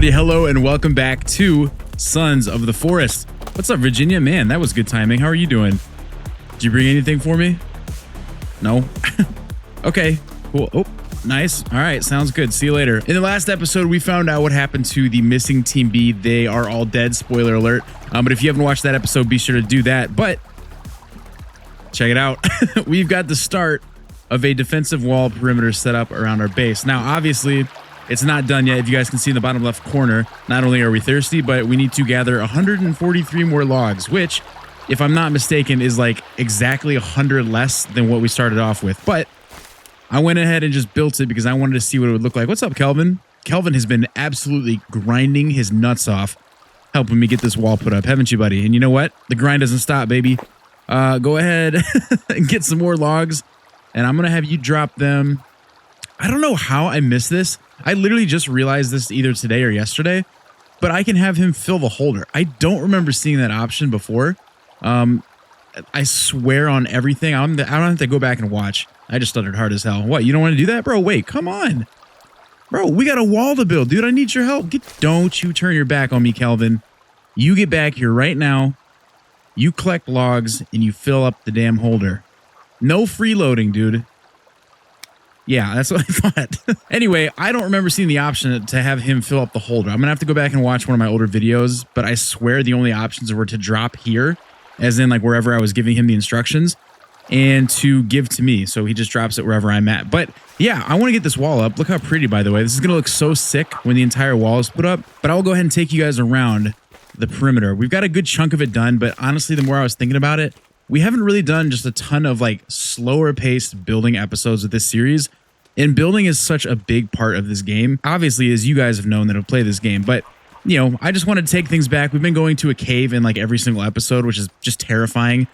everybody. Hello and welcome back to Sons of the Forest. What's up, Virginia? Man, that was good timing. How are you doing? Did you bring anything for me? No? Okay, cool. Oh, nice. All right, sounds good. See you later. In the last episode, we found out what happened to the missing Team B. They are all dead. Spoiler alert. But if you haven't watched that episode, be sure to do that. But check it out. We've got the start of a defensive wall perimeter set up around our base. Now, obviously, it's not done yet. If you guys can see in the bottom left corner, not only are we thirsty, but we need to gather 143 more logs, which, if I'm not mistaken, is like exactly 100 less than what we started off with. But I went ahead and just built it because I wanted to see what it would look like. What's up, Kelvin? Kelvin has been absolutely grinding his nuts off, helping me get this wall put up, haven't you, buddy? And you know what? The grind doesn't stop, baby. Go ahead and get some more logs, and I'm going to have you drop them. I don't know how I missed this. I literally just realized this either today or yesterday, but I can have him fill the holder. I don't remember seeing that option before. I swear on everything. I don't have to go back and watch. I just stuttered hard as hell. What, you don't want to do that? Bro, wait, come on. Bro, we got a wall to build, dude. I need your help. Don't you turn your back on me, Kelvin. You get back here right now. You collect logs and you fill up the damn holder. No freeloading, dude. Yeah, that's what I thought. Anyway, I don't remember seeing the option to have him fill up the holder. I'm going to have to go back and watch one of my older videos, but I swear the only options were to drop here, as in like wherever I was giving him the instructions, and to give to me. So he just drops it wherever I'm at. But yeah, I want to get this wall up. Look how pretty, by the way. This is going to look so sick when the entire wall is put up. But I'll go ahead and take you guys around the perimeter. We've got a good chunk of it done, but honestly, the more I was thinking about it, we haven't really done just a ton of like slower paced building episodes of this series. And building is such a big part of this game. Obviously, as you guys have known that have played this game, but you know, I just wanted to take things back. We've been going to a cave in like every single episode, which is just terrifying.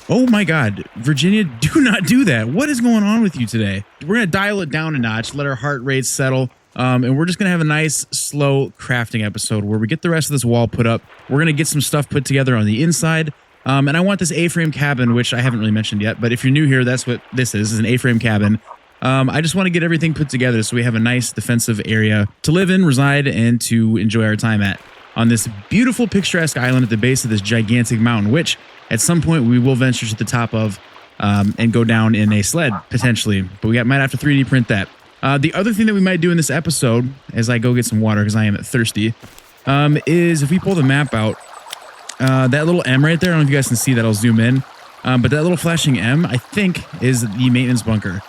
Oh my God, Virginia, do not do that. What is going on with you today? We're going to dial it down a notch, let our heart rate settle. And we're just going to have a nice, slow crafting episode where we get the rest of this wall put up. We're going to get some stuff put together on the inside. And I want this A-frame cabin, which I haven't really mentioned yet, but if you're new here, that's what this is an A-frame cabin. I just want to get everything put together so we have a nice defensive area to live in, reside, and to enjoy our time at on this beautiful picturesque island at the base of this gigantic mountain, which at some point we will venture to the top of and go down in a sled, potentially. But we might have to 3D print that. The other thing that we might do in this episode, as I go get some water because I am thirsty, is if we pull the map out, that little M right there, I don't know if you guys can see that, I'll zoom in, but that little flashing M, I think, is the maintenance bunker.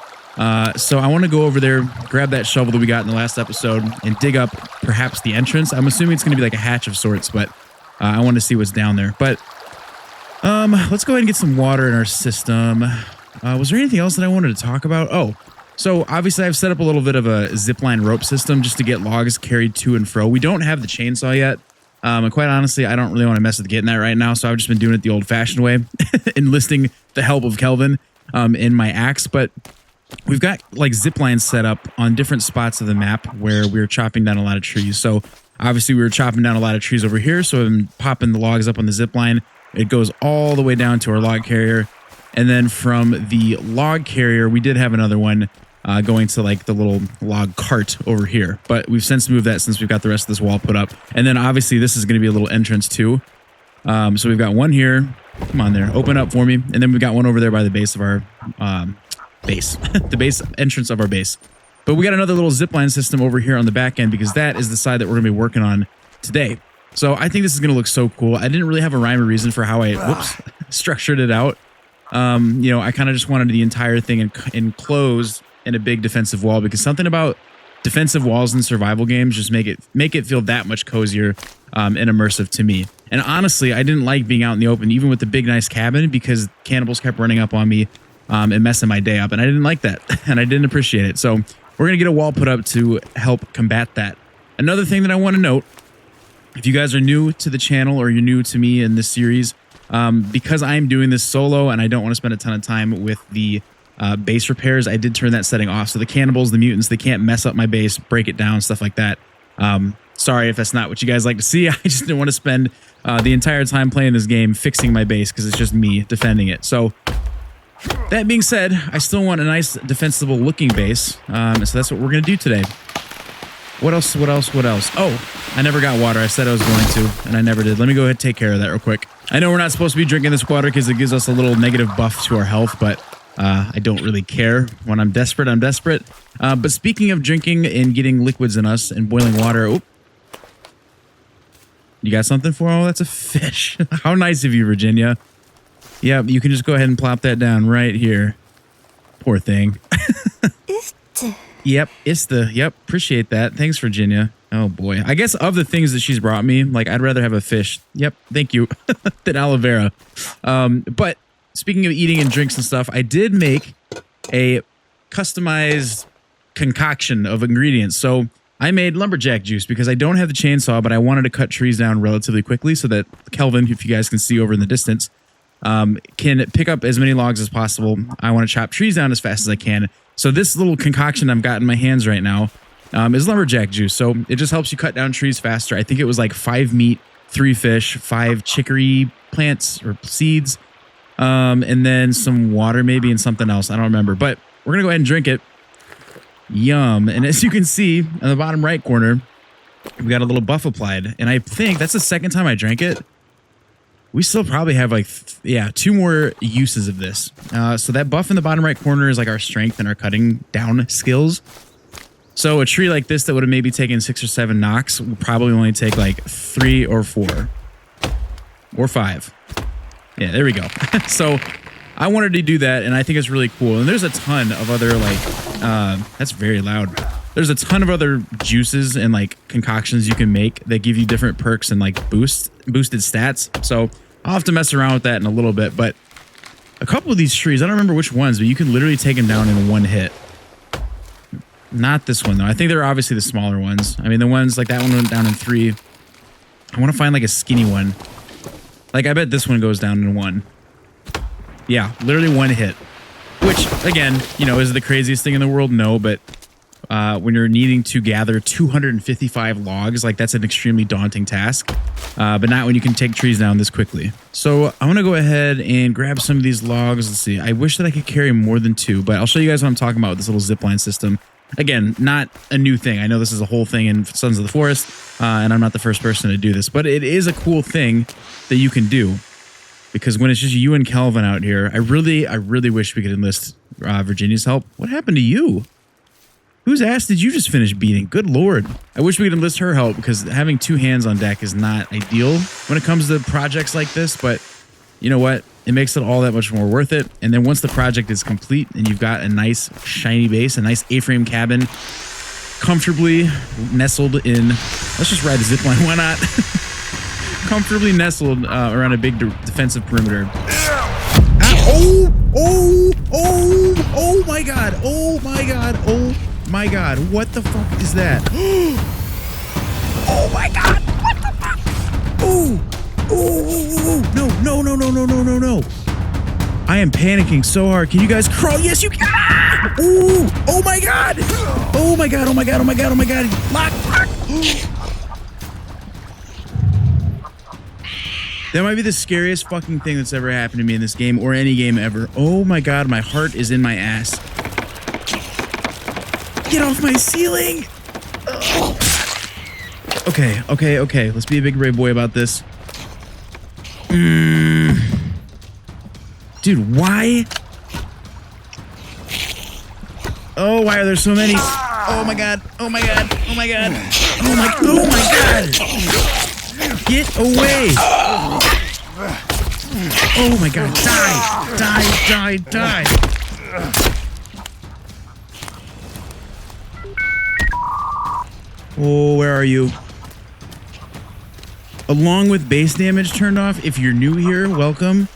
So I want to go over there, grab that shovel that we got in the last episode, and dig up perhaps the entrance. I'm assuming it's going to be like a hatch of sorts, but I want to see what's down there. But let's go ahead and get some water in our system. Was there anything else that I wanted to talk about? Oh, so obviously I've set up a little bit of a zipline rope system just to get logs carried to and fro. We don't have the chainsaw yet. And quite honestly, I don't really want to mess with getting that right now, so I've just been doing it the old-fashioned way, enlisting the help of Kelvin in my axe. But we've got like zip lines set up on different spots of the map where we're chopping down a lot of trees. So obviously we were chopping down a lot of trees over here, so I'm popping the logs up on the zip line. It goes all the way down to our log carrier. And then from the log carrier, we did have another one going to like the little log cart over here. But we've since moved that since we've got the rest of this wall put up. And then obviously this is going to be a little entrance too. So we've got one here. Come on there, open up for me. And then we've got one over there by the base of our base, the base entrance of our base. But we got another little zipline system over here on the back end because that is the side that we're going to be working on today. So I think this is going to look so cool. I didn't really have a rhyme or reason for how I structured it out. You know, I kind of just wanted the entire thing enclosed in a big defensive wall because something about defensive walls in survival games just make it feel that much cozier and immersive to me. And honestly, I didn't like being out in the open, even with the big, nice cabin, because cannibals kept running up on me and messing my day up. And I didn't like that, and I didn't appreciate it. So we're going to get a wall put up to help combat that. Another thing that I want to note, if you guys are new to the channel or you're new to me in this series, because I'm doing this solo and I don't want to spend a ton of time with the base repairs, I did turn that setting off. So the cannibals, the mutants, they can't mess up my base, break it down, stuff like that. Sorry if that's not what you guys like to see. I just didn't want to spend the entire time playing this game fixing my base because it's just me defending it. So that being said, I still want a nice defensible looking base. So that's what we're going to do today. What else? What else? What else? Oh, I never got water. I said I was going to, and I never did. Let me go ahead and take care of that real quick. I know we're not supposed to be drinking this water because it gives us a little negative buff to our health, but I don't really care. When I'm desperate, I'm desperate. But speaking of drinking and getting liquids in us and boiling water, oh, you got something for? Oh, that's a fish. How nice of you, Virginia. Yeah, you can just go ahead and plop that down right here. Poor thing. Yep, yep, appreciate that. Thanks, Virginia. Oh boy. I guess of the things that she's brought me, like I'd rather have a fish. Yep, thank you. Than aloe vera. But speaking of eating and drinks and stuff, I did make a customized concoction of ingredients. So I made lumberjack juice because I don't have the chainsaw, but I wanted to cut trees down relatively quickly so that Kelvin, if you guys can see over in the distance, can pick up as many logs as possible. I want to chop trees down as fast as I can. So this little concoction I've got in my hands right now is lumberjack juice. So it just helps you cut down trees faster. I think it was like 5 meat, 3 fish, 5 chicory plants or seeds, and then some water maybe and something else. I don't remember, but we're going to go ahead and drink it. Yum. And as you can see in the bottom right corner, we got a little buff applied. And I think that's the second time I drank it. We still probably have like, 2 more uses of this. So that buff in the bottom right corner is like our strength and our cutting down skills. So a tree like this that would have maybe taken 6 or 7 knocks will probably only take like 3 or 4 or 5. Yeah, there we go. So I wanted to do that, and I think it's really cool. And there's a ton of other like, that's very loud. There's a ton of other juices and like concoctions you can make that give you different perks and like boosted stats. So I'll have to mess around with that in a little bit. But a couple of these trees, I don't remember which ones, but you can literally take them down in 1 hit. Not this one though. I think they're obviously the smaller ones. I mean, the ones like that one went down in 3. I want to find like a skinny one. Like I bet this one goes down in 1. Yeah, literally 1 hit. Which, again, you know, is the craziest thing in the world? No, but when you're needing to gather 255 logs, like that's an extremely daunting task. But not when you can take trees down this quickly. So I want to go ahead and grab some of these logs. Let's see. I wish that I could carry more than 2, but I'll show you guys what I'm talking about with this little zipline system. Again, not a new thing. I know this is a whole thing in Sons of the Forest, and I'm not the first person to do this, but it is a cool thing that you can do. Because when it's just you and Calvin out here, I really wish we could enlist Virginia's help. What happened to you? Whose ass did you just finish beating? Good Lord. I wish we could enlist her help because having 2 hands on deck is not ideal when it comes to projects like this. But you know what? It makes it all that much more worth it. And then once the project is complete and you've got a nice shiny base, a nice A-frame cabin, comfortably nestled in, let's just ride the zipline. Why not? Comfortably nestled around a big defensive perimeter. Oh my god, oh my god, what the fuck is that? Oh my god, what the fuck? No. I am panicking so hard. Can you guys crawl? Yes, you can. Oh my god. Lock. That might be the scariest fucking thing that's ever happened to me in this game or any game ever. Oh my god, my heart is in my ass. Get off my ceiling! Oh. Okay. Let's be a big brave boy about this. Dude, why? Oh, why are there so many? Oh my god. Get away! Oh my god, die! Oh, where are you? Along with base damage turned off, if you're new here, welcome.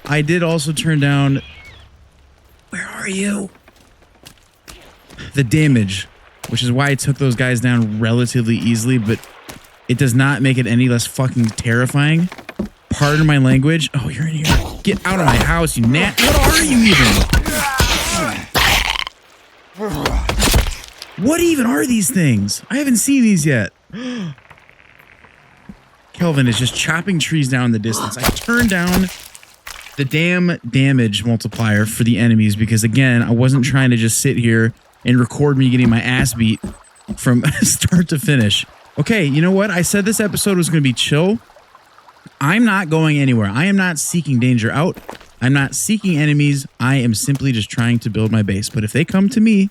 I did also turn down... Where are you? The damage, which is why I took those guys down relatively easily, but it does not make it any less fucking terrifying. Pardon my language. Oh, you're in here. Get out of my house, you nat. What are you even? What even are these things? I haven't seen these yet. Kelvin is just chopping trees down in the distance. I turned down the damn damage multiplier for the enemies because, again, I wasn't trying to just sit here and record me getting my ass beat from start to finish. Okay, you know what? I said this episode was going to be chill. I'm not going anywhere. I am not seeking danger out. I'm not seeking enemies. I am simply just trying to build my base. But if they come to me,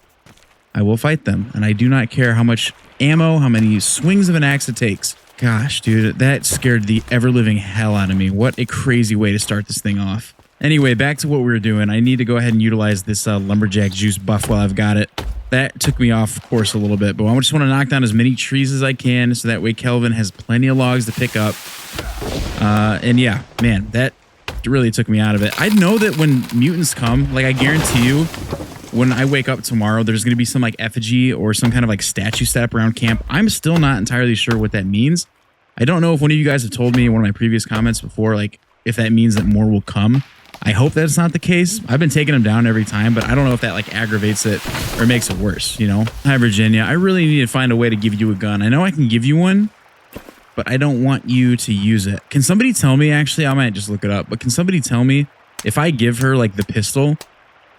I will fight them. And I do not care how much ammo, how many swings of an axe it takes. Gosh, dude, that scared the ever-living hell out of me. What a crazy way to start this thing off. Anyway, back to what we were doing. I need to go ahead and utilize this lumberjack juice buff while I've got it. That took me off course a little bit, but I just want to knock down as many trees as I can so that way Kelvin has plenty of logs to pick up. And yeah, man, that really took me out of it. I know that when mutants come, like I guarantee you, when I wake up tomorrow, there's going to be some like effigy or some kind of like statue set up around camp. I'm still not entirely sure what that means. I don't know if one of you guys have told me in one of my previous comments before, like if that means that more will come. I hope that's not the case. I've been taking them down every time, but I don't know if that like aggravates it or makes it worse, you know? Hi, Virginia. I really need to find a way to give you a gun. I know I can give you one, but I don't want you to use it. Can somebody tell me, actually, I might just look it up, but can somebody tell me if I give her like the pistol,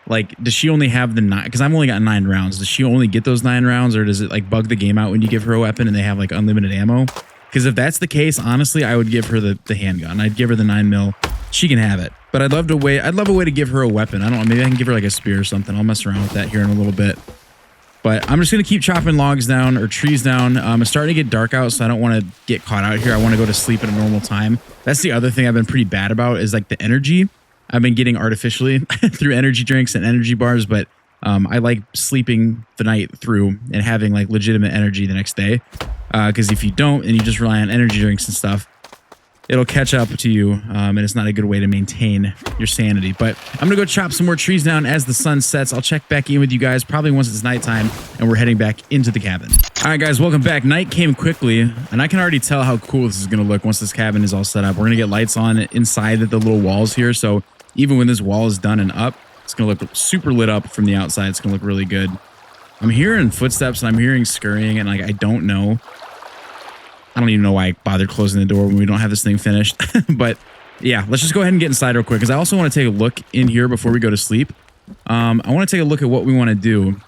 like does she only have the 9? Because I've only got 9 rounds. Does she only get those 9 rounds, or does it like bug the game out when you give her a weapon and they have like unlimited ammo? Because if that's the case, honestly, I would give her the handgun. I'd give her the 9mm. She can have it. But I'd love a way to give her a weapon. I don't know, maybe I can give her like a spear or something. I'll mess around with that here in a little bit. But I'm just going to keep chopping logs down or trees down. It's starting to get dark out, so I don't want to get caught out here. I want to go to sleep at a normal time. That's the other thing I've been pretty bad about is like the energy. I've been getting artificially through energy drinks and energy bars, but I like sleeping the night through and having like legitimate energy the next day. Because if you don't and you just rely on energy drinks and stuff, it'll catch up to you, and it's not a good way to maintain your sanity. But I'm gonna go chop some more trees down as the sun sets. I'll check back in with you guys probably once it's nighttime and we're heading back into the cabin. All right, guys, welcome back. Night came quickly, and I can already tell how cool this is gonna look once this cabin is all set up. We're gonna get lights on inside the little walls here, so even when this wall is done and up, it's gonna look super lit up from the outside. It's gonna look really good. I'm hearing footsteps and I'm hearing scurrying, and like I don't even know why I bothered closing the door when we don't have this thing finished. But yeah, let's just go ahead and get inside real quick, because I also want to take a look in here before we go to sleep. I want to take a look at what we want to do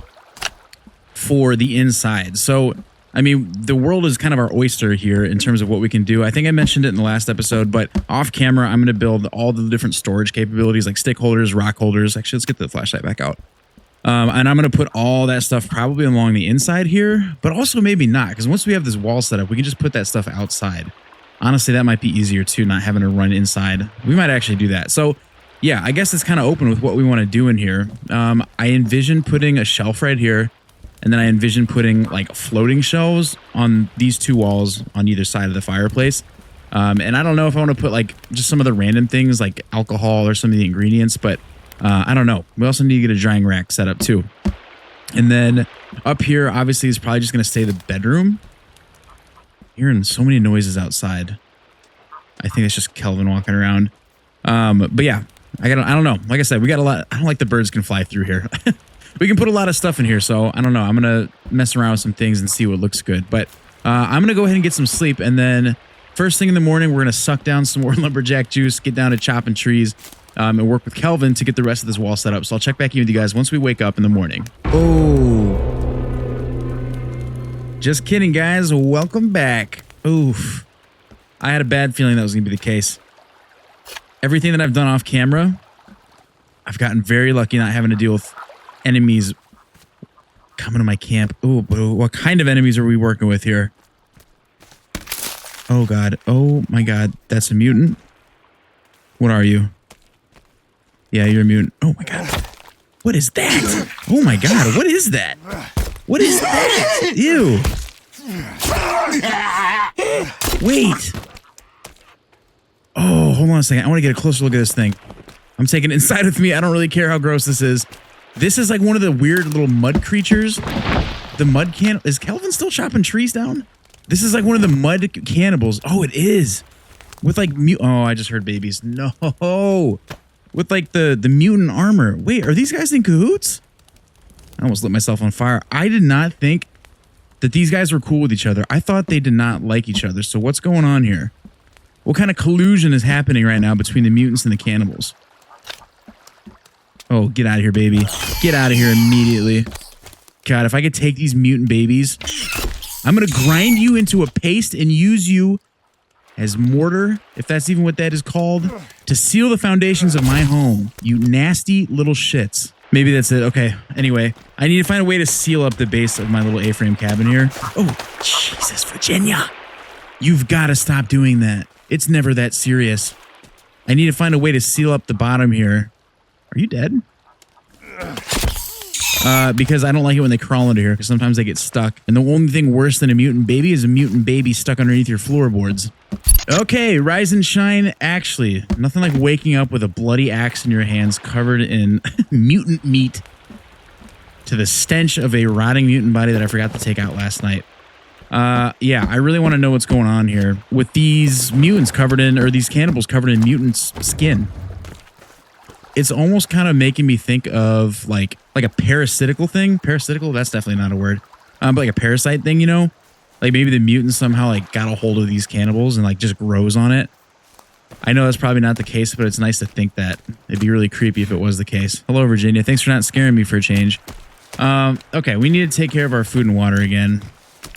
for the inside. So, I mean, the world is kind of our oyster here in terms of what we can do. I think I mentioned it in the last episode, but off camera, I'm going to build all the different storage capabilities like stick holders, rock holders. Actually, let's get the flashlight back out. And I'm going to put all that stuff probably along the inside here, but also maybe not, because once we have this wall set up, we can just put that stuff outside. Honestly, that might be easier too, not having to run inside. We might actually do that. So yeah, I guess it's kind of open with what we want to do in here. I envision putting a shelf right here, and then I envision putting like floating shelves on these 2 walls on either side of the fireplace. And I don't know if I want to put like just some of the random things like alcohol or some of the ingredients, but I don't know. We also need to get a drying rack set up too. And then up here, obviously, is probably just going to stay the bedroom. Hearing so many noises outside. I think it's just Kelvin walking around. But yeah, I don't know. Like I said, we got a lot. I don't like the birds can fly through here. We can put a lot of stuff in here, so I don't know. I'm going to mess around with some things and see what looks good. But I'm going to go ahead and get some sleep. And then first thing in the morning, we're going to suck down some more lumberjack juice, get down to chopping trees, and work with Kelvin to get the rest of this wall set up. So I'll check back in with you guys once we wake up in the morning. Oh, just kidding, guys. Welcome back. Oof. I had a bad feeling that was going to be the case. Everything that I've done off camera, I've gotten very lucky not having to deal with enemies coming to my camp. Oh, what kind of enemies are we working with here? Oh, God. Oh, my God. That's a mutant. What are you? Yeah, you're a mutant. Oh, my God. What is that? Oh, my God. What is that? What is that? Ew. Wait. Oh, hold on a second. I want to get a closer look at this thing. I'm taking it inside with me. I don't really care how gross this is. This is like one of the weird little mud creatures. The mud can. Is Kelvin still chopping trees down? This is like one of the mud cannibals. Oh, it is. With like oh, I just heard babies. No. With like the mutant armor. Wait, are these guys in cahoots? I almost lit myself on fire. I did not think that these guys were cool with each other. I thought they did not like each other. So what's going on here? What kind of collusion is happening right now between the mutants and the cannibals? Oh, get out of here, baby. Get out of here immediately. God, if I could take these mutant babies, I'm going to grind you into a paste and use you as mortar, if that's even what that is called, to seal the foundations of my home. You nasty little shits. Maybe that's it. Okay. Anyway, I need to find a way to seal up the base of my little A-frame cabin here. Oh, Jesus, Virginia. You've got to stop doing that. It's never that serious. I need to find a way to seal up the bottom here. Are you dead? Because I don't like it when they crawl into here, because sometimes they get stuck. And the only thing worse than a mutant baby is a mutant baby stuck underneath your floorboards. Okay, rise and shine. Actually, nothing like waking up with a bloody axe in your hands covered in mutant meat to the stench of a rotting mutant body that I forgot to take out last night. Yeah, I really want to know what's going on here with these mutants covered in, or these cannibals covered in mutants' skin. It's almost kind of making me think of like a parasitical thing. Parasitical, that's definitely not a word. But like a parasite thing, you know? Like maybe the mutants somehow like got a hold of these cannibals and like just grows on it. I know that's probably not the case, but it's nice to think that. It'd be really creepy if it was the case. Hello, Virginia. Thanks for not scaring me for a change. Okay, we need to take care of our food and water again.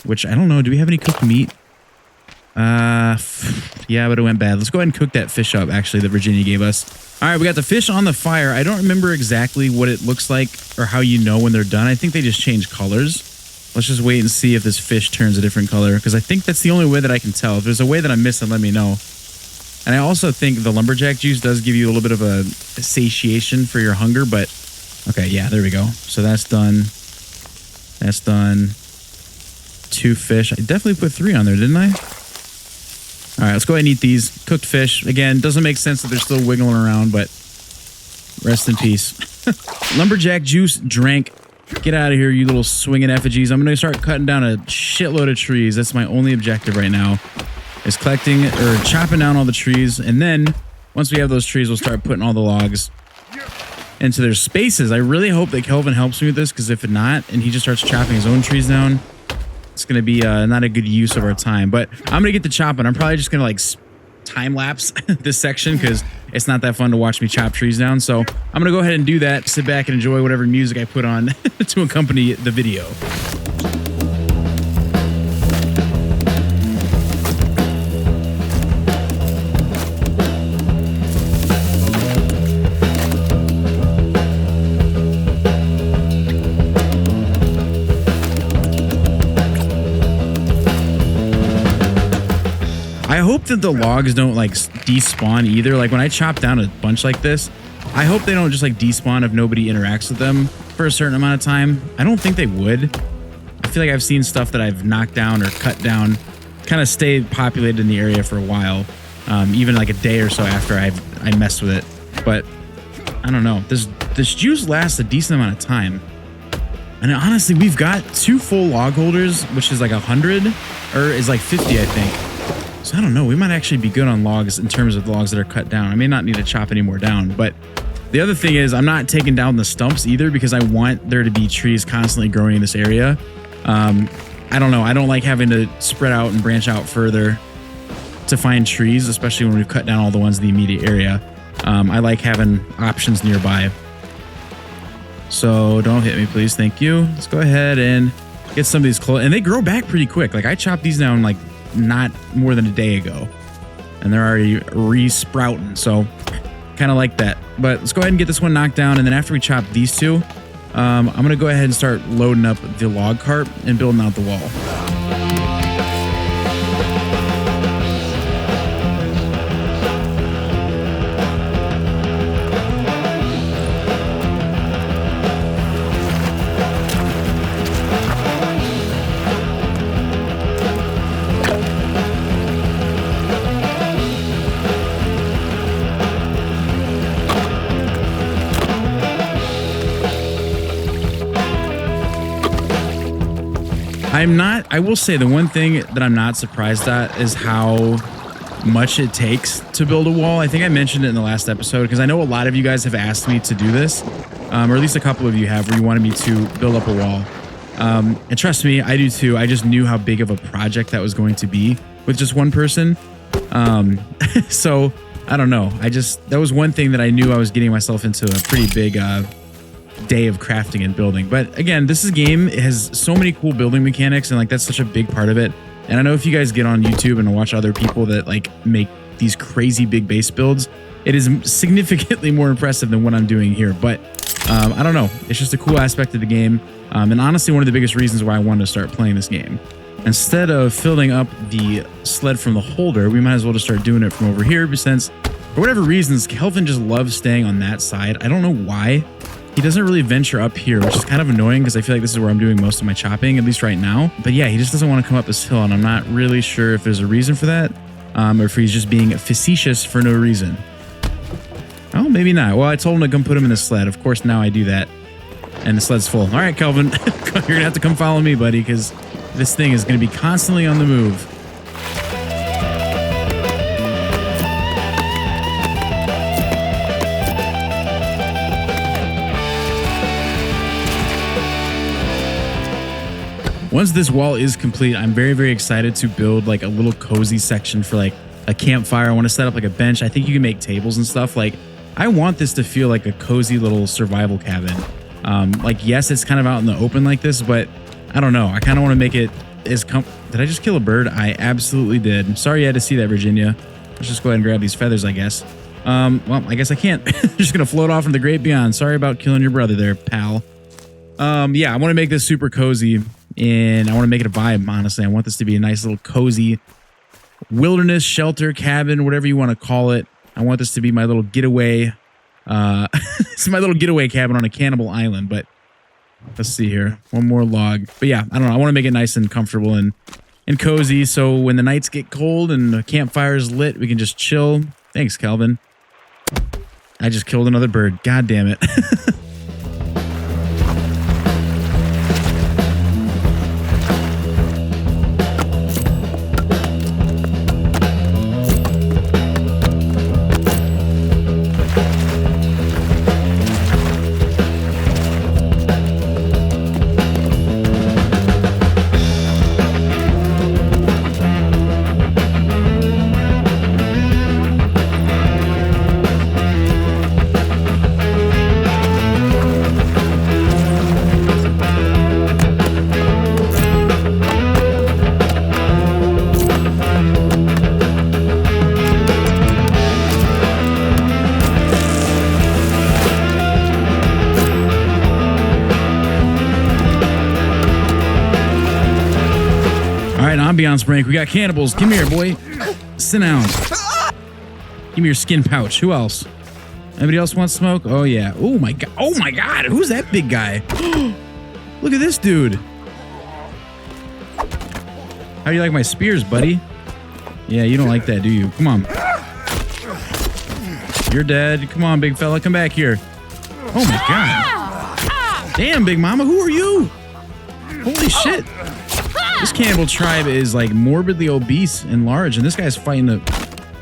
Which, I don't know, do we have any cooked meat? Yeah, but it went bad. Let's go ahead and cook that fish up, actually, that Virginia gave us. All right, we got the fish on the fire. I don't remember exactly what it looks like or how you know when they're done. I think they just change colors. Let's just wait and see if this fish turns a different color, because I think that's the only way that I can tell. If there's a way that I'm missing, let me know. And I also think the lumberjack juice does give you a little bit of a satiation for your hunger, but okay, yeah, there we go. So that's done. That's done. 2 fish. I definitely put 3 on there, didn't I? All right, let's go ahead and eat these. Cooked fish. Again, doesn't make sense that they're still wiggling around, but rest in peace. Lumberjack juice drank. Get out of here, you little swinging effigies. I'm going to start cutting down a shitload of trees. That's my only objective right now, is collecting or chopping down all the trees. And then once we have those trees, we'll start putting all the logs into their spaces. I really hope that Kelvin helps me with this, because if not, and he just starts chopping his own trees down, it's going to be not a good use of our time. But I'm going to get to chopping. I'm probably just going to like time lapse this section, because it's not that fun to watch me chop trees down. So I'm going to go ahead and do that. Sit back and enjoy whatever music I put on to accompany the video. I hope that the logs don't like despawn either. Like when I chop down a bunch like this, I hope they don't just like despawn if nobody interacts with them for a certain amount of time. I don't think they would. I feel like I've seen stuff that I've knocked down or cut down kind of stay populated in the area for a while, even like a day or so after I messed with it. But I don't know. This juice lasts a decent amount of time. And honestly, we've got 2 full log holders, which is like 100 or is like 50, I think. So I don't know. We might actually be good on logs in terms of logs that are cut down. I may not need to chop any more down. But the other thing is I'm not taking down the stumps either, because I want there to be trees constantly growing in this area. I don't know. I don't like having to spread out and branch out further to find trees, especially when we've cut down all the ones in the immediate area. I like having options nearby. So don't hit me, please. Thank you. Let's go ahead and get some of these close. And they grow back pretty quick. Like I chopped these down like not more than a day ago, and they're already re-sprouting, so kind of like that. But let's go ahead and get this one knocked down, and then after we chop these 2, I'm gonna go ahead and start loading up the log cart and building out the wall. I will say the one thing that I'm not surprised at is how much it takes to build a wall. I think I mentioned it in the last episode, because I know a lot of you guys have asked me to do this, or at least a couple of you have, where you wanted me to build up a wall. And trust me, I do too. I just knew how big of a project that was going to be with just one person. So I don't know. That was one thing that I knew I was getting myself into a pretty big day of crafting and building. But again, this game has so many cool building mechanics, and like that's such a big part of it. And I know if you guys get on YouTube and watch other people that like make these crazy big base builds, it is significantly more impressive than what I'm doing here. But I don't know. It's just a cool aspect of the game. And honestly, one of the biggest reasons why I wanted to start playing this game. Instead of filling up the sled from the holder, we might as well just start doing it from over here, since for whatever reasons, Kelvin just loves staying on that side. I don't know why. He doesn't really venture up here, which is kind of annoying because I feel like this is where I'm doing most of my chopping, at least right now. But yeah, he just doesn't want to come up this hill, and I'm not really sure if there's a reason for that, or if he's just being facetious for no reason. Oh, maybe not. Well, I told him to come put him in the sled. Of course, now I do that. And the sled's full. All right, Kelvin, you're going to have to come follow me, buddy, because this thing is going to be constantly on the move. Once this wall is complete, I'm very, very excited to build like a little cozy section for like a campfire. I want to set up like a bench. I think you can make tables and stuff. Like, I want this to feel like a cozy little survival cabin. Like, yes, it's kind of out in the open like this, but I don't know. I kind of want to make it as Did I just kill a bird? I absolutely did. I'm sorry you had to see that, Virginia. Let's just go ahead and grab these feathers, I guess. Well, I guess I can't. Just gonna float off in the great beyond. Sorry about killing your brother there, pal. Yeah, I want to make this super cozy, and I want to make it a vibe, honestly. I want this to be a nice little cozy wilderness shelter cabin, whatever you want to call it. I want this to be my little getaway. It's my little getaway cabin on a cannibal island, but let's see here. One more log. But yeah, I don't know. I want to make it nice and comfortable and cozy, so when the nights get cold and the campfire is lit, we can just chill. Thanks, Calvin. I just killed another bird. God damn it. Ambiance break. We got cannibals. Come here, boy. Sit down. Give me your skin pouch. Who else? Anybody else want smoke? Oh, yeah. Oh, my God. Oh, my God. Who's that big guy? Look at this dude. How do you like my spears, buddy? Yeah, you don't like that, do you? Come on. You're dead. Come on, big fella. Come back here. Oh, my God. Damn, big mama. Who are you? Holy shit. This cannibal tribe is like morbidly obese and large, and this guy's fighting the...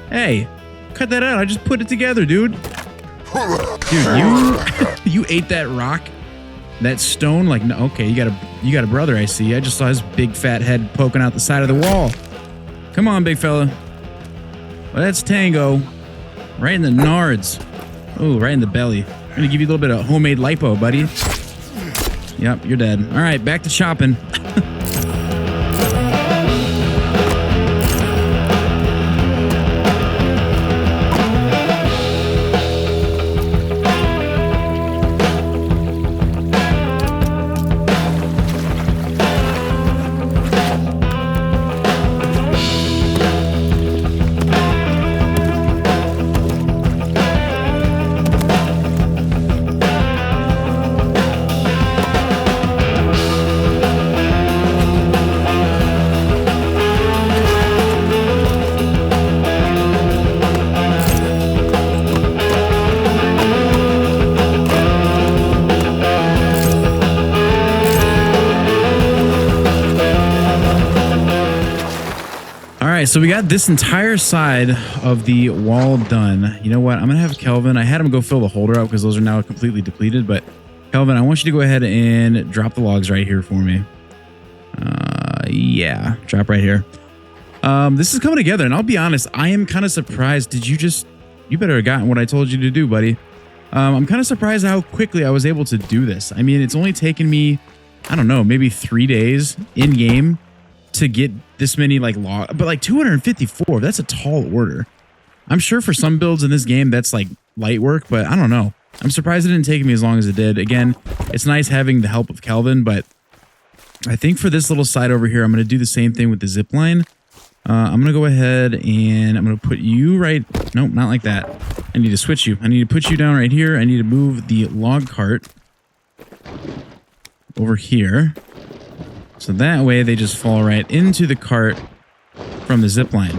Hey, cut that out. I just put it together, dude. Dude, you ate that rock? That stone? Like, no, okay, you got a brother, I see. I just saw his big fat head poking out the side of the wall. Come on, big fella. Well, that's Tango. Right in the nards. Oh, right in the belly. I'm gonna give you a little bit of homemade lipo, buddy. Yep, you're dead. All right, back to chopping. So we got this entire side of the wall done. You know what? I'm going to have Kelvin. I had him go fill the holder up because those are now completely depleted. But Kelvin, I want you to go ahead and drop the logs right here for me. Yeah, drop right here. This is coming together. And I'll be honest, I am kind of surprised. You better have gotten what I told you to do, buddy. I'm kind of surprised how quickly I was able to do this. I mean, it's only taken me, I don't know, maybe 3 days in game to get this many like log, but like 254, that's a tall order. I'm sure for some builds in this game, that's like light work, but I don't know. I'm surprised it didn't take me as long as it did. Again, it's nice having the help of Kelvin, but I think for this little side over here, I'm going to do the same thing with the zip line. I'm going to go ahead and I'm going to put you right. Nope, not like that. I need to switch you. I need to put you down right here. I need to move the log cart over here. So that way they just fall right into the cart from the zip line,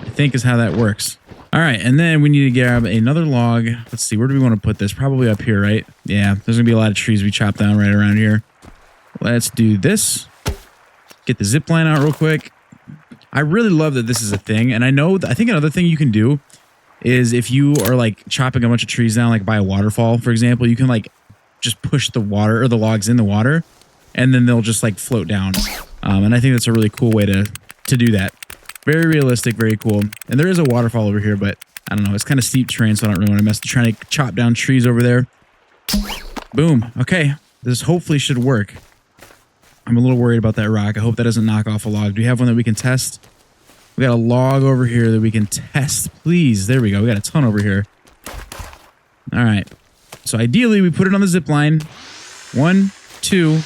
I think is how that works. All right, and then we need to grab another log. Let's see, where do we want to put this? Probably up here, right? Yeah, there's going to be a lot of trees we chop down right around here. Let's do this. Get the zip line out real quick. I really love that this is a thing, and I think another thing you can do is if you are like chopping a bunch of trees down, like by a waterfall, for example, you can like just push the water or the logs in the water, and then they'll just like float down. And I think that's a really cool way to do that. Very realistic, very cool. And there is a waterfall over here, but I don't know. It's kind of steep terrain, so I don't really want to mess trying to chop down trees over there. Boom. Okay. This hopefully should work. I'm a little worried about that rock. I hope that doesn't knock off a log. Do we have one that we can test? We got a log over here that we can test. Please. There we go. We got a ton over here. All right. So ideally, we put it on the zip line. 1, 2.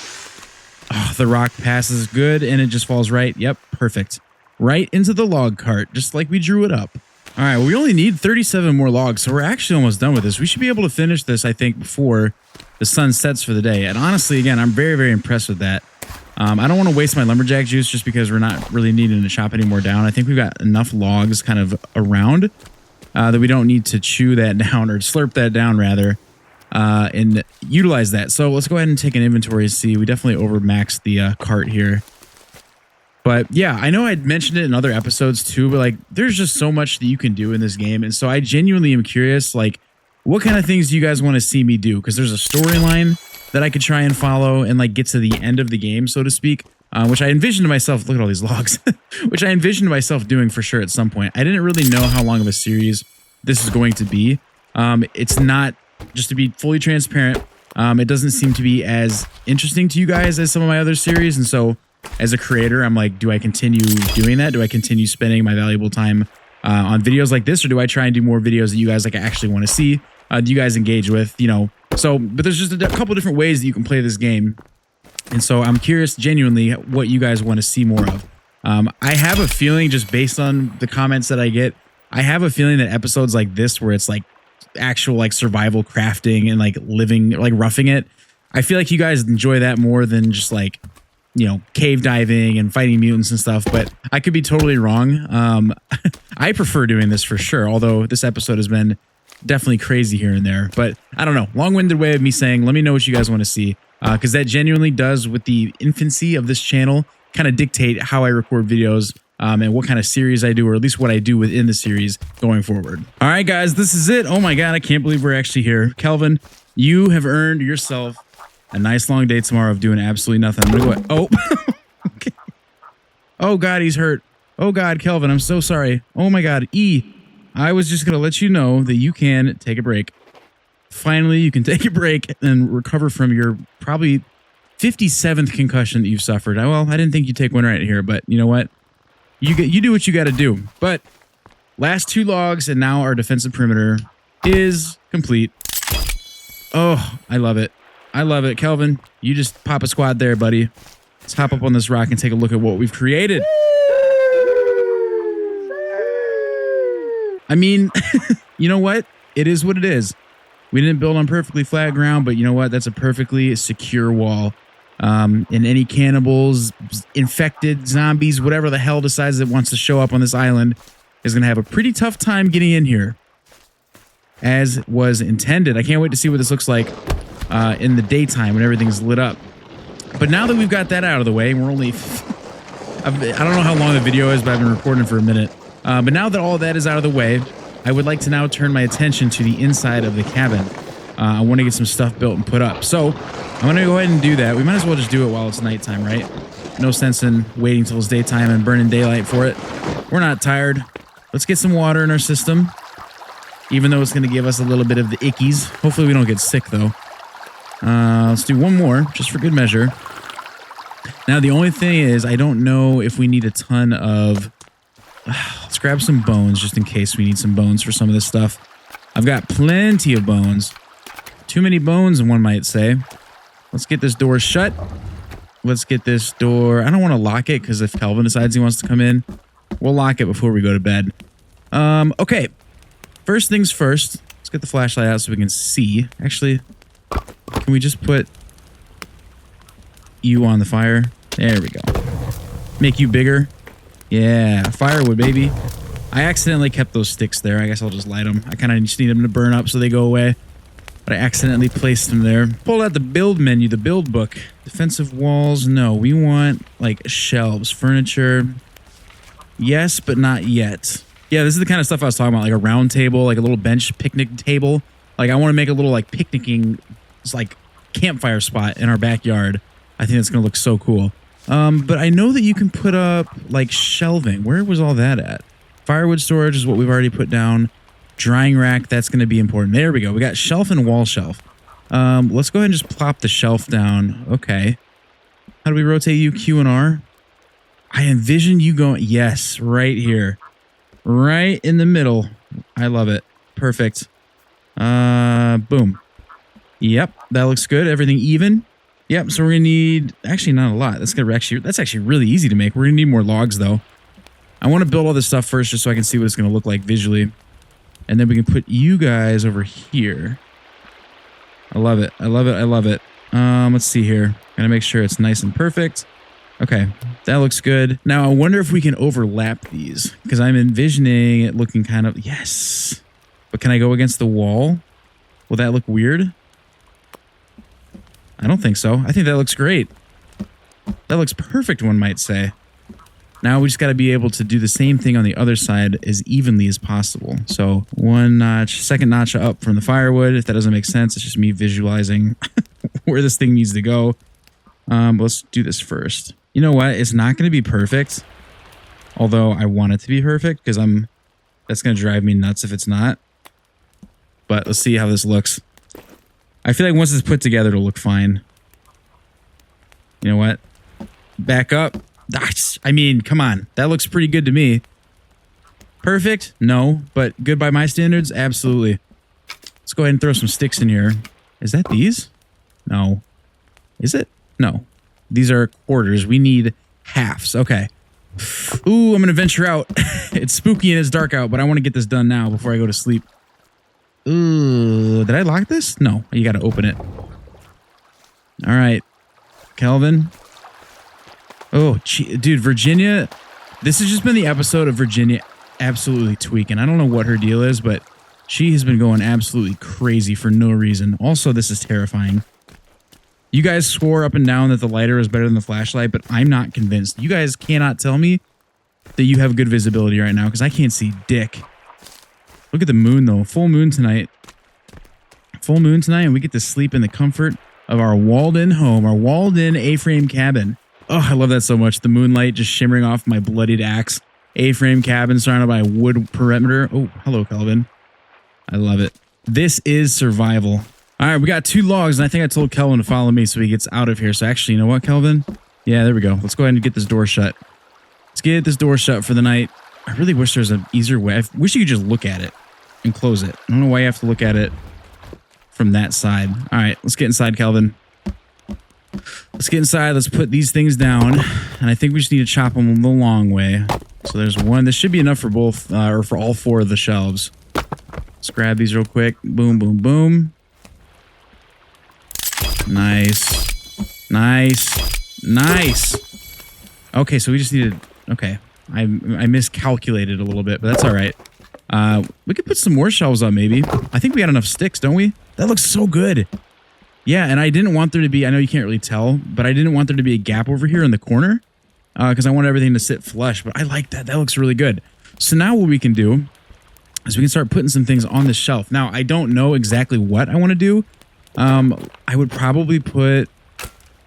Oh, the rock passes good, and it just falls right. Yep. Perfect. Right into the log cart, just like we drew it up. All right, well, we only need 37 more logs, so we're actually almost done with this. We should be able to finish this, I think, before the sun sets for the day. And honestly, again, I'm very, very impressed with that. I don't want to waste my lumberjack juice just because we're not really needing to chop any more down. I think we've got enough logs kind of around that we don't need to chew that down or slurp that down, rather, and utilize that. So let's go ahead and take an inventory and see. We definitely overmaxed the cart here. But yeah, I know I'd mentioned it in other episodes too, but like there's just so much that you can do in this game. And so I genuinely am curious, like what kind of things do you guys want to see me do? Because there's a storyline that I could try and follow and like get to the end of the game, so to speak, which I envisioned myself, look at all these logs, which I envisioned myself doing for sure at some point. I didn't really know how long of a series this is going to be. It's not, just to be fully transparent, it doesn't seem to be as interesting to you guys as some of my other series. And so as a creator, I'm like, do I continue doing that? Do I continue spending my valuable time on videos like this? Or do I try and do more videos that you guys like actually want to see? Do you guys engage with, you know? So, but there's just a couple different ways that you can play this game. And so I'm curious genuinely what you guys want to see more of. I have a feeling, just based on the comments that I get, I have a feeling that episodes like this, where it's like actual like survival crafting and like living, like roughing it, I feel like you guys enjoy that more than just like, you know, cave diving and fighting mutants and stuff, but I could be totally wrong. I prefer doing this for sure, although this episode has been definitely crazy here and there. But I don't know, long-winded way of me saying, let me know what you guys want to see, because that genuinely does, with the infancy of this channel, kind of dictate how I record videos and what kind of series I do, or at least what I do within the series going forward. All right, guys, this is it. Oh my God, I can't believe we're actually here. Kelvin, you have earned yourself a nice long day tomorrow of doing absolutely nothing. I'm gonna go. Oh, okay. Oh God, he's hurt. Oh God, Kelvin, I'm so sorry. Oh my God, I was just gonna let you know that you can take a break. Finally, you can take a break and recover from your probably 57th concussion that you've suffered. Well, I didn't think you'd take one right here, but you know what? You do what you got to do. But last 2 logs, and now our defensive perimeter is complete. Oh, I love it. I love it. Kelvin, you just pop a squat there, buddy. Let's hop up on this rock and take a look at what we've created. I mean, you know what? It is what it is. We didn't build on perfectly flat ground, but you know what? That's a perfectly secure wall. And any cannibals, infected zombies, whatever the hell decides that wants to show up on this island is going to have a pretty tough time getting in here, as was intended. I can't wait to see what this looks like in the daytime when everything's lit up. But now that we've got that out of the way, we're only... I don't know how long the video is, but I've been recording for a minute. But now that all of that is out of the way, I would like to now turn my attention to the inside of the cabin. I want to get some stuff built and put up. So I'm going to go ahead and do that. We might as well just do it while it's nighttime, right? No sense in waiting till it's daytime and burning daylight for it. We're not tired. Let's get some water in our system. even though it's going to give us a little bit of the ickies. Hopefully we don't get sick, though. Let's do one more, just for good measure. Now, the only thing is, I don't know if we need a ton of... let's grab some bones, just in case we need some bones for some of this stuff. I've got plenty of bones. Too many bones, one might say. Let's get this door shut. Let's get this door... I don't want to lock it, because if Kelvin decides he wants to come in, we'll lock it before we go to bed. Okay. First things first. Let's get the flashlight out so we can see. Actually, can we just put you on the fire? There we go. Make you bigger. Yeah, firewood, baby. I accidentally kept those sticks there. I guess I'll just light them. I kind of just need them to burn up so they go away. But I accidentally placed them there. Pull out the build menu, the build book. Defensive walls, no. We want, like, shelves, furniture. Yes, but not yet. Yeah, this is the kind of stuff I was talking about, like a round table, like a little bench picnic table. Like, I want to make a little, like, picnicking, like, campfire spot in our backyard. I think that's going to look so cool. But I know that you can put up, like, shelving. Where was all that at? Firewood storage is what we've already put down. Drying rack, that's going to be important. There we go. We got shelf and wall shelf. Let's go ahead and just plop the shelf down. Okay. How do we rotate you? Q and R? I envision you going... Yes, right here. Right in the middle. I love it. Perfect. Boom. Yep, that looks good. Everything even. Yep, so we're going to need... Actually, not a lot. That's actually really easy to make. We're going to need more logs, though. I want to build all this stuff first just so I can see what it's going to look like visually. And then we can put you guys over here. I love it. I love it. I love it. Let's see here. Gotta make sure it's nice and perfect. Okay, that looks good. Now, I wonder if we can overlap these, because I'm envisioning it looking kind of... Yes. But can I go against the wall? Will that look weird? I don't think so. I think that looks great. That looks perfect, one might say. Now we just got to be able to do the same thing on the other side as evenly as possible. So one notch, second notch up from the firewood. If that doesn't make sense, it's just me visualizing where this thing needs to go. Let's do this first. You know what? It's not going to be perfect. Although I want it to be perfect because that's going to drive me nuts if it's not. But let's see how this looks. I feel like once it's put together, it'll look fine. You know what? Back up. I mean, come on. That looks pretty good to me. Perfect? No. But good by my standards? Absolutely. Let's go ahead and throw some sticks in here. Is that these? No. Is it? No. These are quarters. We need halves. Okay. Ooh, I'm going to venture out. It's spooky and it's dark out, but I want to get this done now before I go to sleep. Ooh, did I lock this? No. You got to open it. All right. Kelvin. Oh, dude, Virginia. This has just been the episode of Virginia absolutely tweaking. I don't know what her deal is, but she has been going absolutely crazy for no reason. Also, this is terrifying. You guys swore up and down that the lighter is better than the flashlight, but I'm not convinced. You guys cannot tell me that you have good visibility right now because I can't see dick. Look at the moon, though. Full moon tonight. Full moon tonight, and we get to sleep in the comfort of our walled-in home, our walled-in A-frame cabin. Oh, I love that so much. The moonlight just shimmering off my bloodied axe. A-frame cabin surrounded by a wood perimeter. Oh, hello, Kelvin. I love it. This is survival. All right, we got 2 logs, and I think I told Kelvin to follow me so he gets out of here. So actually, you know what, Kelvin? Yeah, there we go. Let's go ahead and get this door shut. Let's get this door shut for the night. I really wish there was an easier way. I wish you could just look at it and close it. I don't know why you have to look at it from that side. All right, let's get inside, Kelvin. Let's get inside. Let's put these things down. And I think we just need to chop them the long way. So there's one. This should be enough for both, or for all 4 of the shelves. Let's grab these real quick. Boom, boom, boom. Nice. Nice. Nice. Okay, so we just needed... Okay. I miscalculated a little bit, but that's all right. We could put some more shelves up, maybe. I think we got enough sticks, don't we? That looks so good. Yeah, and I didn't want there to be... I know you can't really tell, but I didn't want there to be a gap over here in the corner because I want everything to sit flush, but I like that. That looks really good. So now what we can do is we can start putting some things on the shelf. Now, I don't know exactly what I want to do. I would probably put...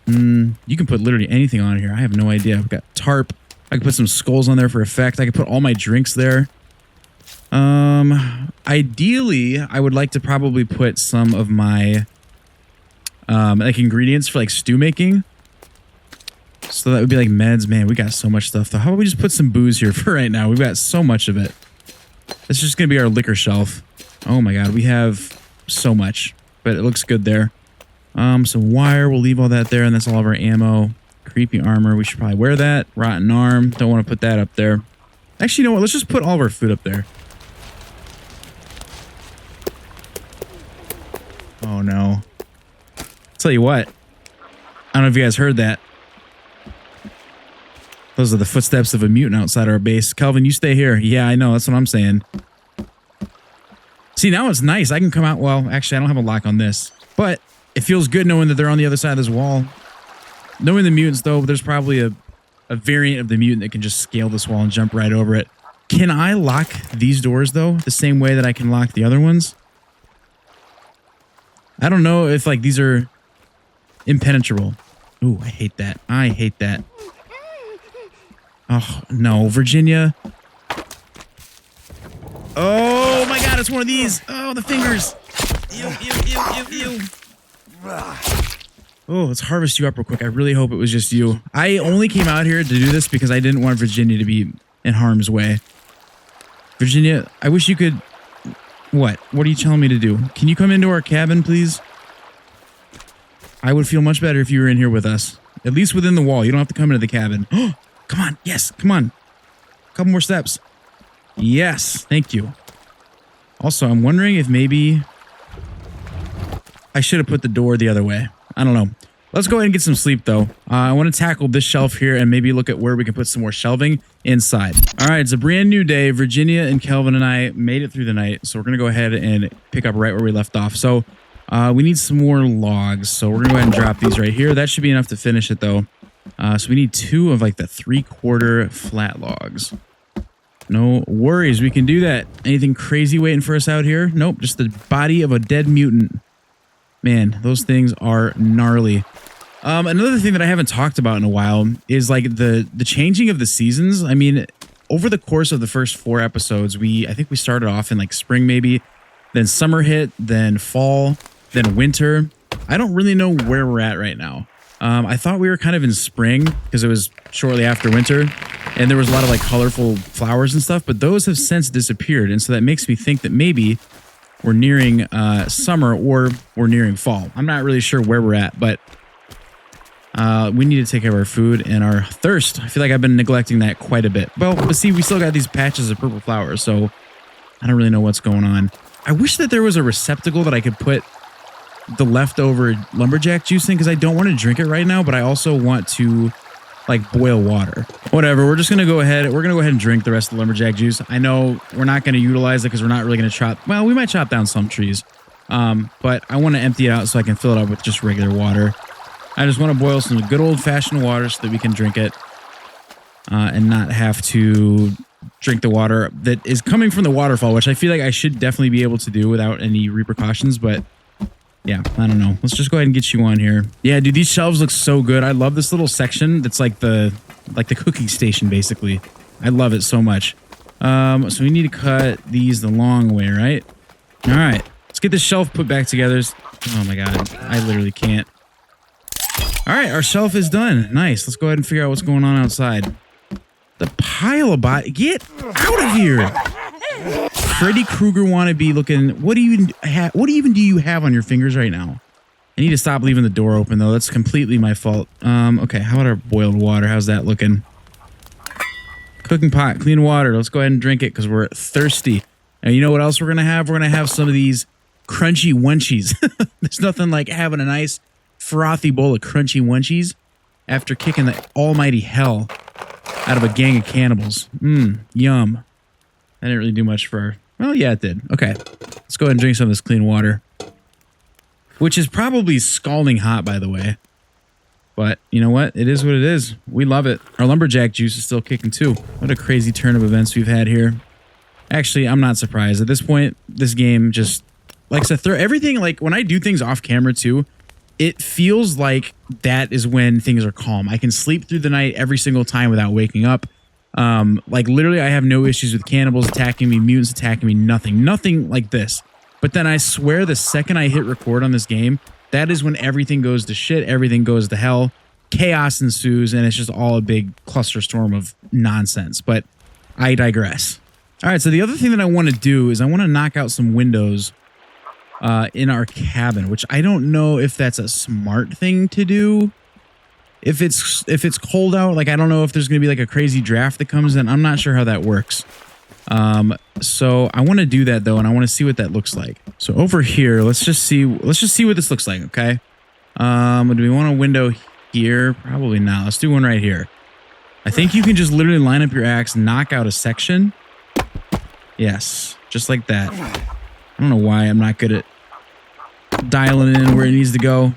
you can put literally anything on here. I have no idea. I've got tarp. I could put some skulls on there for effect. I could put all my drinks there. Ideally, I would like to probably put some of my like ingredients for like stew making. So that would be like meds. Man, we got so much stuff though. How about we just put some booze here for right now? We've got so much of it. This is just gonna be our liquor shelf. Oh my god, we have so much, but it looks good there. Some wire, we'll leave all that there, and that's all of our ammo. Creepy armor, we should probably wear that. Rotten arm, don't want to put that up there. Actually, you know what? Let's just put all of our food up there. Oh no. Tell you what. I don't know if you guys heard that. Those are the footsteps of a mutant outside our base. Calvin, you stay here. Yeah, I know. That's what I'm saying. See, now it's nice. I can come out. Well, actually, I don't have a lock on this. But it feels good knowing that they're on the other side of this wall. Knowing the mutants, though, there's probably a variant of the mutant that can just scale this wall and jump right over it. Can I lock these doors, though, the same way that I can lock the other ones? I don't know if, like, these are impenetrable. Ooh, I hate that. I hate that. Oh, no. Virginia. Oh, my God. It's one of these. Oh, the fingers. Ew. Oh, let's harvest you up real quick. I really hope it was just you. I only came out here to do this because I didn't want Virginia to be in harm's way. Virginia, I wish you could... What? What are you telling me to do? Can you come into our cabin, please? I would feel much better if you were in here with us. At least within the wall. You don't have to come into the cabin. Oh, come on. Yes, come on. A couple more steps. Yes, thank you. Also, I'm wondering if maybe I should have put the door the other way. I don't know. Let's go ahead and get some sleep, though. I want to tackle this shelf here and maybe look at where we can put some more shelving inside. All right, it's a brand new day. Virginia and Kelvin and I made it through the night, so we're going to go ahead and pick up right where we left off. So we need some more logs, so we're going to go ahead and drop these right here. That should be enough to finish it, though. So we need 2 of, like, the 3/4 flat logs. No worries, we can do that. Anything crazy waiting for us out here? Nope, just the body of a dead mutant. Man, those things are gnarly. Another thing that I haven't talked about in a while is like the changing of the seasons. I mean, over the course of the first 4 episodes, I think we started off in like spring maybe, then summer hit, then fall, then winter. I don't really know where we're at right now. I thought we were kind of in spring because it was shortly after winter and there was a lot of like colorful flowers and stuff, but those have since disappeared. And so that makes me think that maybe we're nearing summer or we're nearing fall. I'm not really sure where we're at, but we need to take care of our food and our thirst. I feel like I've been neglecting that quite a bit. Well, but see, we still got these patches of purple flowers, so I don't really know what's going on. I wish that there was a receptacle that I could put the leftover lumberjack juice in because I don't want to drink it right now, but I also want to like boil water. Whatever, we're just going to go ahead. We're going to go ahead and drink the rest of the lumberjack juice. I know we're not going to utilize it because we're not really going to chop. Well, we might chop down some trees, but I want to empty it out so I can fill it up with just regular water. I just want to boil some good old-fashioned water so that we can drink it and not have to drink the water that is coming from the waterfall, which I feel like I should definitely be able to do without any repercussions, but yeah, I don't know. Let's just go ahead and get you on here. Yeah, dude, these shelves look so good. I love this little section that's like the cooking station, basically. I love it so much. So we need to cut these the long way, right? All right, let's get this shelf put back together. Oh my God, I literally can't. All right, our shelf is done. Nice. Let's go ahead and figure out what's going on outside. The pile of get out of here. Freddy Krueger wannabe looking. What even do you have on your fingers right now? I need to stop leaving the door open though. That's completely my fault. Okay, how about our boiled water? How's that looking? Cooking pot, clean water. Let's go ahead and drink it because we're thirsty. And you know what else we're gonna have? We're gonna have some of these crunchy munchies. There's nothing like having a nice frothy bowl of crunchy munchies after kicking the almighty hell out of a gang of cannibals. Yum. That didn't really do much for... Well, yeah, it did. Okay. Let's go ahead and drink some of this clean water. Which is probably scalding hot, by the way. But you know what? It is what it is. We love it. Our lumberjack juice is still kicking too. What a crazy turn of events we've had here. Actually, I'm not surprised. At this point, this game just likes to throw everything... Like, when I do things off camera too, it feels like that is when things are calm. I can sleep through the night every single time without waking up. Like literally I have no issues with cannibals attacking me, mutants attacking me, nothing like this. But then I swear the second I hit record on this game, that is when everything goes to shit, everything goes to hell, chaos ensues, and it's just all a big cluster storm of nonsense. But I digress. All right, so the other thing that I want to do is I want to knock out some windows in our cabin, which I don't know if that's a smart thing to do. If it's cold out, like I don't know if there's going to be like a crazy draft that comes in. I'm not sure how that works. So I want to do that though, and I want to see what that looks like. So over here, let's just see what this looks like, okay? Do we want a window here? Probably not. Let's do one right here. I think you can just literally line up your axe, knock out a section. Yes, just like that. I don't know why I'm not good at dialing in where it needs to go.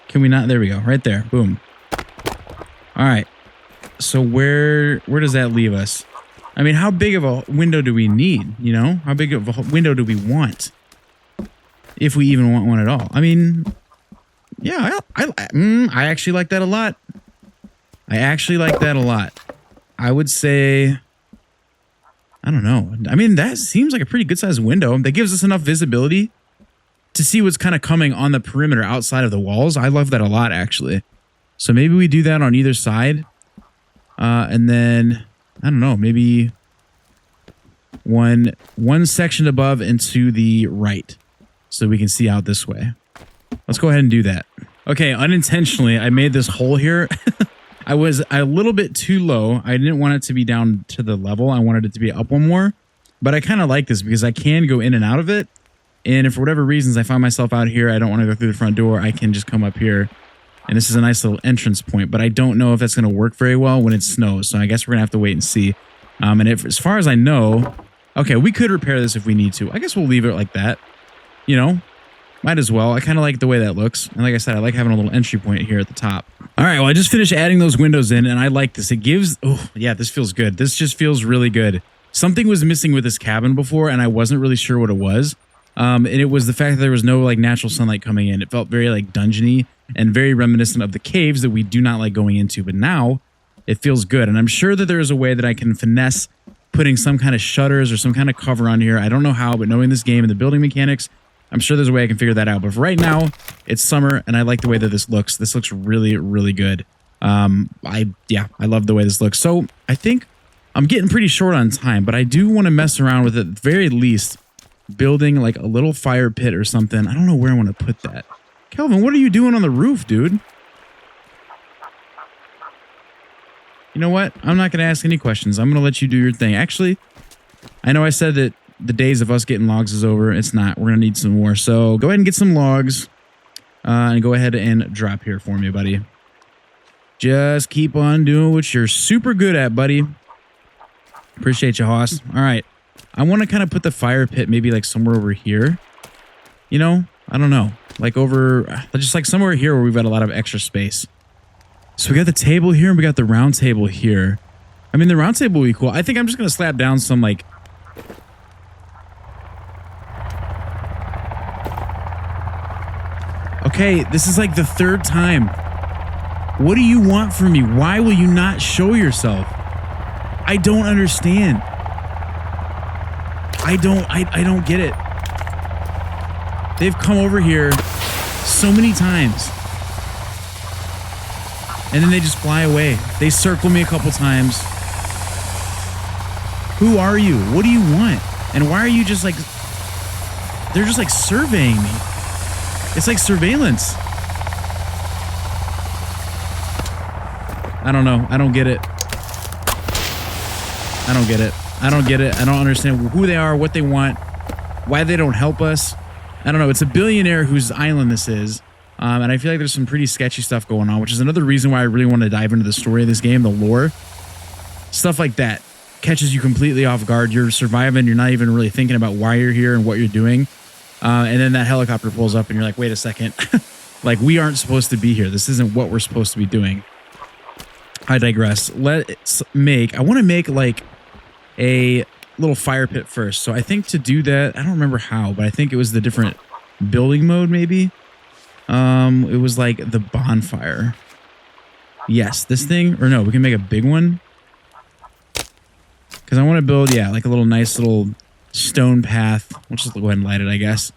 Can we not? There we go. Right there. Boom. All right. So where does that leave us? I mean, how big of a window do we need? You know, how big of a window do we want? If we even want one at all. I mean, yeah, I actually like that a lot. I actually like that a lot. I would say, I don't know. I mean, that seems like a pretty good sized window. That gives us enough visibility to see what's kind of coming on the perimeter outside of the walls. I love that a lot, actually. So maybe we do that on either side. And then, I don't know, maybe one section above and to the right so we can see out this way. Let's go ahead and do that. Okay, unintentionally, I made this hole here. I was a little bit too low. I didn't want it to be down to the level. I wanted it to be up one more. But I kind of like this because I can go in and out of it. And if for whatever reasons I find myself out here, I don't want to go through the front door, I can just come up here. And this is a nice little entrance point, but I don't know if that's going to work very well when it snows. So I guess we're going to have to wait and see. And if, as far as I know, okay, we could repair this if we need to. I guess we'll leave it like that. You know, might as well. I kind of like the way that looks. And like I said, I like having a little entry point here at the top. All right, well, I just finished adding those windows in and I like this. It gives, oh yeah, this feels good. This just feels really good. Something was missing with this cabin before and I wasn't really sure what it was. And it was the fact that there was no like natural sunlight coming in. It felt very like dungeony and very reminiscent of the caves that we do not like going into. But now it feels good. And I'm sure that there is a way that I can finesse putting some kind of shutters or some kind of cover on here. I don't know how, but knowing this game and the building mechanics, I'm sure there's a way I can figure that out. But for right now, it's summer and I like the way that this looks. This looks really, really good. I love the way this looks. So I think I'm getting pretty short on time, but I do want to mess around with it at the very least. Building like a little fire pit or something. I don't know where I want to put that. Kelvin, what are you doing on the roof, dude? You know what? I'm not going to ask any questions. I'm going to let you do your thing. Actually, I know I said that the days of us getting logs is over. It's not. We're going to need some more. So go ahead and get some logs and go ahead and drop here for me, buddy. Just keep on doing what you're super good at, buddy. Appreciate you, Hoss. All right. I want to kind of put the fire pit maybe like somewhere over here. You know, I don't know. Like over, just like somewhere here where we've got a lot of extra space. So we got the table here and we got the round table here. I mean, the round table will be cool. I think I'm just going to slap down some like... Okay, this is like the third time. What do you want from me? Why will you not show yourself? I don't understand. I don't get it. They've come over here so many times. And then they just fly away. They circle me a couple times. Who are you? What do you want? And why are you just like... They're just like surveying me. It's like surveillance. I don't know. I don't get it. I don't get it. I don't get it. I don't understand who they are, what they want, why they don't help us. I don't know. It's a billionaire whose island this is. And I feel like there's some pretty sketchy stuff going on, which is another reason why I really want to dive into the story of this game, the lore. Stuff like that catches you completely off guard. You're surviving. You're not even really thinking about why you're here and what you're doing. And then that helicopter pulls up and you're like, wait a second. Like, we aren't supposed to be here. This isn't what we're supposed to be doing. I digress. I want to make like a little fire pit first. So I think to do that, I don't remember how, but I think it was the different building mode maybe. It was like the bonfire. Yes, this thing, or no, we can make a big one. Because I want to build, yeah, like a little nice little stone path. We'll just go ahead and light it, I guess.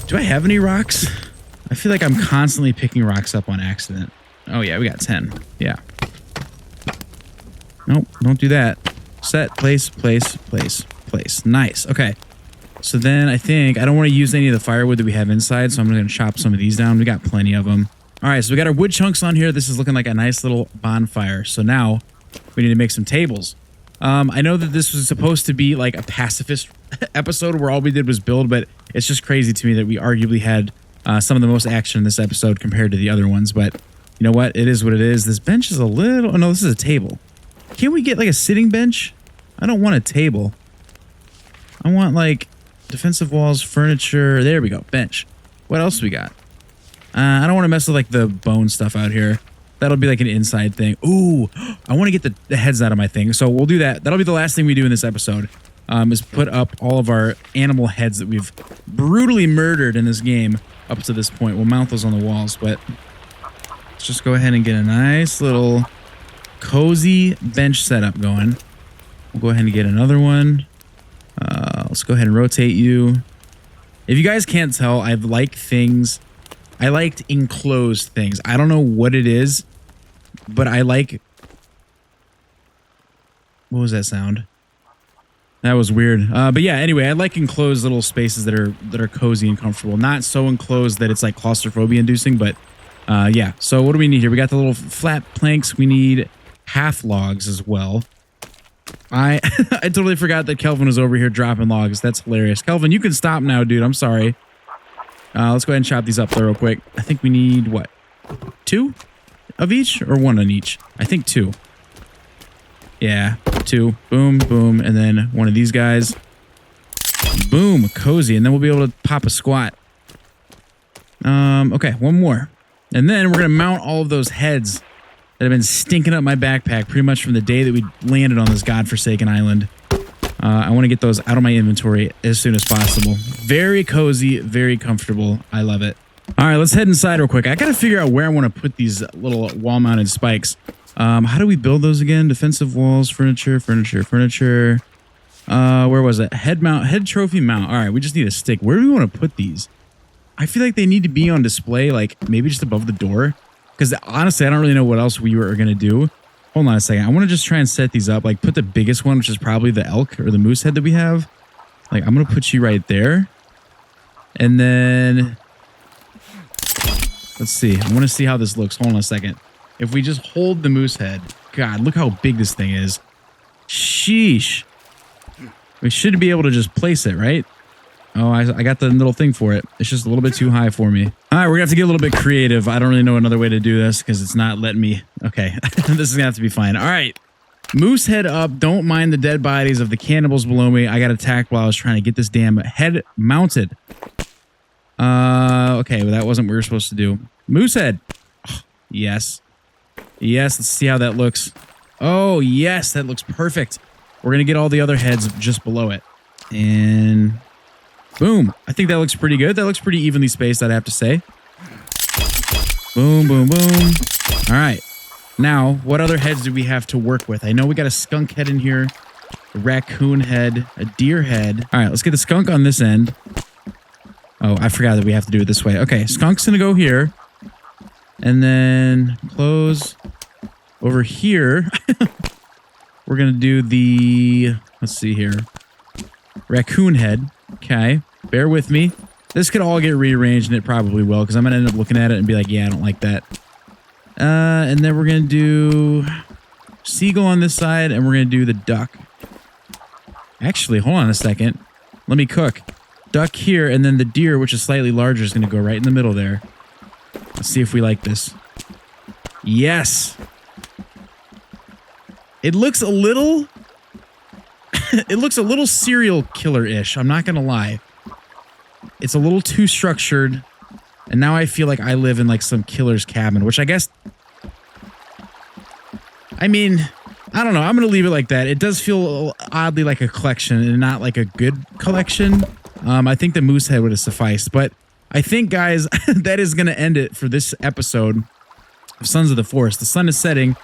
Do I have any rocks? I feel like I'm constantly picking rocks up on accident. Oh, yeah, we got 10. Yeah. Nope, don't do that. Set, place, place, place, place. Nice. Okay. So then I think I don't want to use any of the firewood that we have inside, so I'm going to chop some of these down. We got plenty of them. All right, so we got our wood chunks on here. This is looking like a nice little bonfire. So now we need to make some tables. I know that this was supposed to be like a pacifist episode where all we did was build, but it's just crazy to me that we arguably had some of the most action in this episode compared to the other ones. But you know what? It is what it is. This bench is a little... Oh, no, this is a table. Can't we get like a sitting bench? I don't want a table. I want like defensive walls, furniture. There we go. Bench. What else we got? I don't want to mess with like the bone stuff out here. That'll be like an inside thing. Ooh, I want to get the heads out of my thing. So we'll do that. That'll be the last thing we do in this episode. Is put up all of our animal heads that we've brutally murdered in this game up to this point. We'll mount those on the walls, but let's just go ahead and get a nice little cozy bench setup going. We'll go ahead and get another one. Let's go ahead and rotate you. If you guys can't tell, I like things. I liked enclosed things. I don't know what it is, but I like... What was that sound? That was weird. But yeah, anyway, I like enclosed little spaces that are cozy and comfortable. Not so enclosed that it's like claustrophobia inducing, but yeah. So what do we need here? We got the little flat planks. We need half logs as well. I totally forgot that Kelvin was over here dropping logs. That's hilarious. Kelvin, you can stop now, dude. I'm sorry. Let's go ahead and chop these up there real quick. I think we need, what, 2 of each or 1 on each? I think 2. Yeah, 2. Boom, boom. And then 1 of these guys. Boom, cozy. And then we'll be able to pop a squat. Okay, 1 more. And then we're going to mount all of those heads that have been stinking up my backpack pretty much from the day that we landed on this godforsaken island. I want to get those out of my inventory as soon as possible. Very cozy, very comfortable. I love it. All right, let's head inside real quick. I got to figure out where I want to put these little wall-mounted spikes. How do we build those again? Defensive walls, furniture, furniture, furniture. Where was it? Head mount, head trophy mount. All right, we just need a stick. Where do we want to put these? I feel like they need to be on display, like maybe just above the door. Because honestly, I don't really know what else we were going to do. Hold on a second. I want to just try and set these up. Like put the biggest one, which is probably the elk or the moose head that we have. Like I'm going to put you right there. And then let's see. I want to see how this looks. Hold on a second. If we just hold the moose head. God, look how big this thing is. Sheesh. We should be able to just place it, right? Oh, I got the little thing for it. It's just a little bit too high for me. All right, we're going to have to get a little bit creative. I don't really know another way to do this because it's not letting me. Okay, this is going to have to be fine. All right, moose head up. Don't mind the dead bodies of the cannibals below me. I got attacked while I was trying to get this damn head mounted. Okay, well, that wasn't what we were supposed to do. Moose head. Oh, yes. Yes, let's see how that looks. Oh, yes, that looks perfect. We're going to get all the other heads just below it. And... boom. I think that looks pretty good. That looks pretty evenly spaced, I'd have to say. Boom, boom, boom. All right. Now, what other heads do we have to work with? I know we got a skunk head in here, a raccoon head, a deer head. All right, let's get the skunk on this end. Oh, I forgot that we have to do it this way. Okay, skunk's going to go here. And then close over here. We're going to do the, let's see here, raccoon head. Okay, bear with me. This could all get rearranged, and it probably will, because I'm going to end up looking at it and be like, yeah, I don't like that. And then we're going to do seagull on this side, and we're going to do the duck. Actually, hold on a second. Let me cook. Duck here, and then the deer, which is slightly larger, is going to go right in the middle there. Let's see if we like this. Yes! It looks a little... it looks a little serial killer-ish, I'm not gonna lie. It's a little too structured, and now I feel like I live in like some killer's cabin, which I guess... I mean, I don't know, I'm gonna leave it like that. It does feel oddly like a collection and not like a good collection. I think the moose head would have sufficed, but I think, guys, that is gonna end it for this episode of Sons of the Forest. The sun is setting.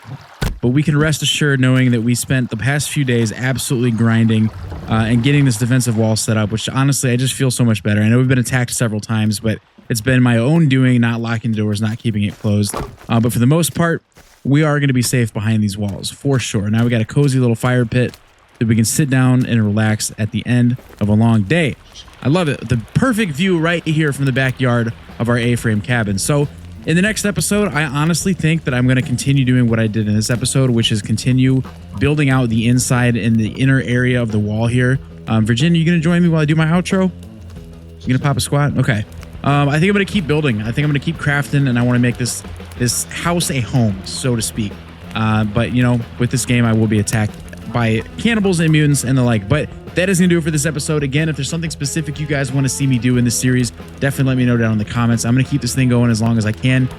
but we can rest assured knowing that we spent the past few days absolutely grinding and getting this defensive wall set up, which honestly, I just feel so much better. I know we've been attacked several times, but it's been my own doing, not locking the doors, not keeping it closed. But for the most part, we are going to be safe behind these walls for sure. Now we got a cozy little fire pit that we can sit down and relax at the end of a long day. I love it. The perfect view right here from the backyard of our A-frame cabin. So in the next episode, I honestly think that I'm going to continue doing what I did in this episode, which is continue building out the inside and the inner area of the wall here. Virginia, you going to join me while I do my outro? You going to pop a squat? Okay. I think I'm going to keep building. I think I'm going to keep crafting, and I want to make this house a home, so to speak. But, you know, with this game, I will be attacked by cannibals and mutants and the like. But that is going to do it for this episode. Again, if there's something specific you guys want to see me do in this series, definitely let me know down in the comments. I'm going to keep this thing going as long as I can.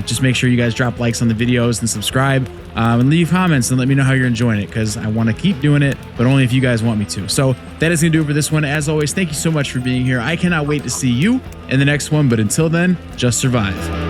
Just make sure you guys drop likes on the videos and subscribe and leave comments and let me know how you're enjoying it, because I want to keep doing it, but only if you guys want me to. So that is going to do it for this one. As always, thank you so much for being here. I cannot wait to see you in the next one, but until then, just survive.